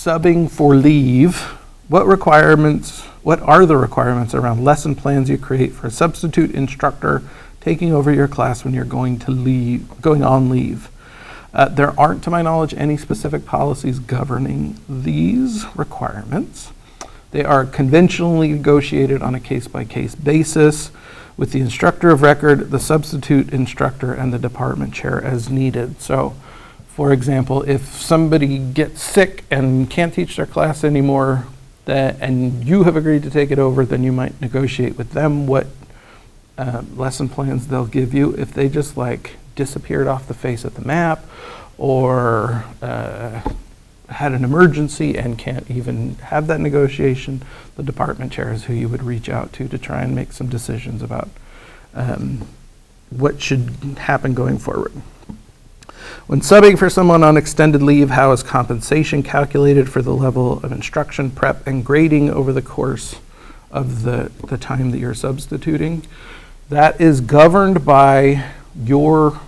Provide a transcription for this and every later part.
subbing for leave, what are the requirements around lesson plans you create for a substitute instructor taking over your class when you're going on leave? There aren't, to my knowledge, any specific policies governing these requirements. They are conventionally negotiated on a case-by-case basis with the instructor of record, the substitute instructor, and the department chair as needed. So, for example, if somebody gets sick and can't teach their class anymore, and you have agreed to take it over, then you might negotiate with them what lesson plans they'll give you. If they just disappeared off the face of the map, or had an emergency and can't even have that negotiation, the department chair is who you would reach out to try and make some decisions about what should happen going forward. When subbing for someone on extended leave, how is compensation calculated for the level of instruction, prep, and grading over the course of the time that you're substituting? That is governed by your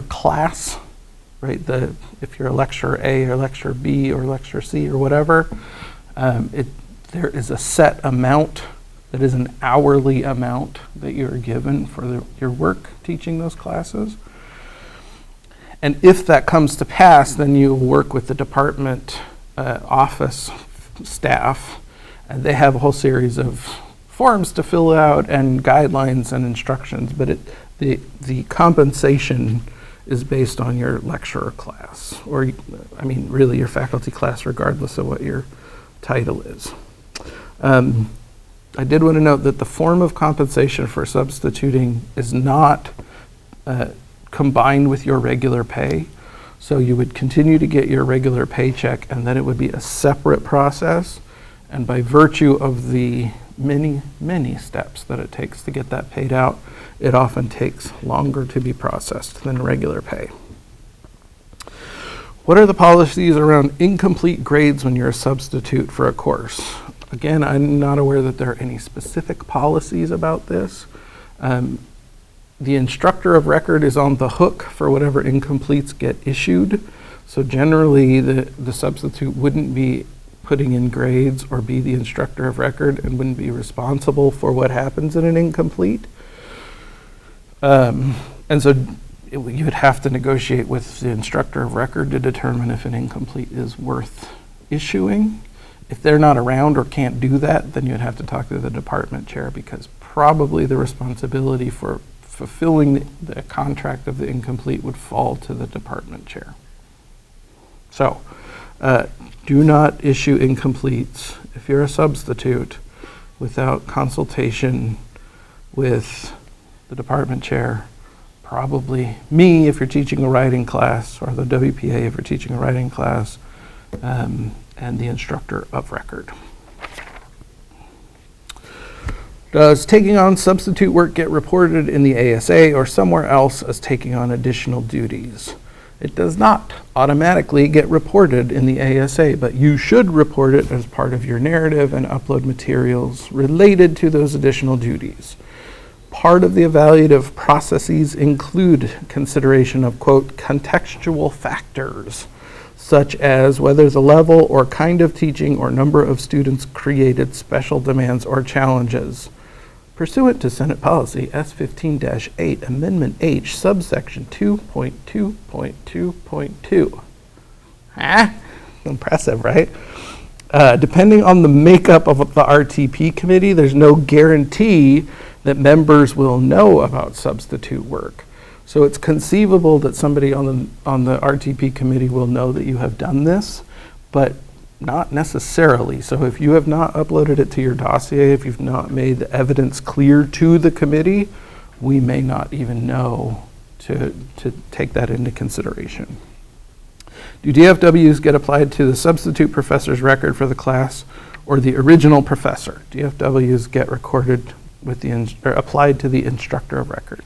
class, right? If you're a lecturer A or lecturer B or lecturer C or whatever, there is a set amount that is an hourly amount that you're given for your work teaching those classes. And if that comes to pass, then you work with the department office staff, and they have a whole series of forms to fill out and guidelines and instructions, but the compensation is based on your lecturer class, or really your faculty class, regardless of what your title is. I did want to note that the form of compensation for substituting is not combined with your regular pay. So you would continue to get your regular paycheck, and then it would be a separate process. And by virtue of the many, many steps that it takes to get that paid out, it often takes longer to be processed than regular pay. What are the policies around incomplete grades when you're a substitute for a course? Again, I'm not aware that there are any specific policies about this. The instructor of record is on the hook for whatever incompletes get issued. So generally, the substitute wouldn't be putting in grades or be the instructor of record and wouldn't be responsible for what happens in an incomplete. And so you would have to negotiate with the instructor of record to determine if an incomplete is worth issuing. If they're not around or can't do that, then you'd have to talk to the department chair, because probably the responsibility for fulfilling the contract of the incomplete would fall to the department chair. So do not issue incompletes if you're a substitute without consultation with the department chair, probably me if you're teaching a writing class, or the WPA if you're teaching a writing class, and the instructor of record. Does taking on substitute work get reported in the ASA or somewhere else as taking on additional duties? It does not automatically get reported in the ASA, but you should report it as part of your narrative and upload materials related to those additional duties. Part of the evaluative processes include consideration of, quote, contextual factors, such as whether the level or kind of teaching or number of students created special demands or challenges. Pursuant to Senate Policy S15-8, Amendment H, subsection 2.2.2.2. Impressive, right? Depending on the makeup of the RTP committee, there's no guarantee that members will know about substitute work. So it's conceivable that somebody on the RTP committee will know that you have done this, but not necessarily. So if you have not uploaded it to your dossier, if you've not made the evidence clear to the committee, we may not even know to take that into consideration. Do DFWs get applied to the substitute professor's record for the class or the original professor? DFWs get recorded with or applied to the instructor of record.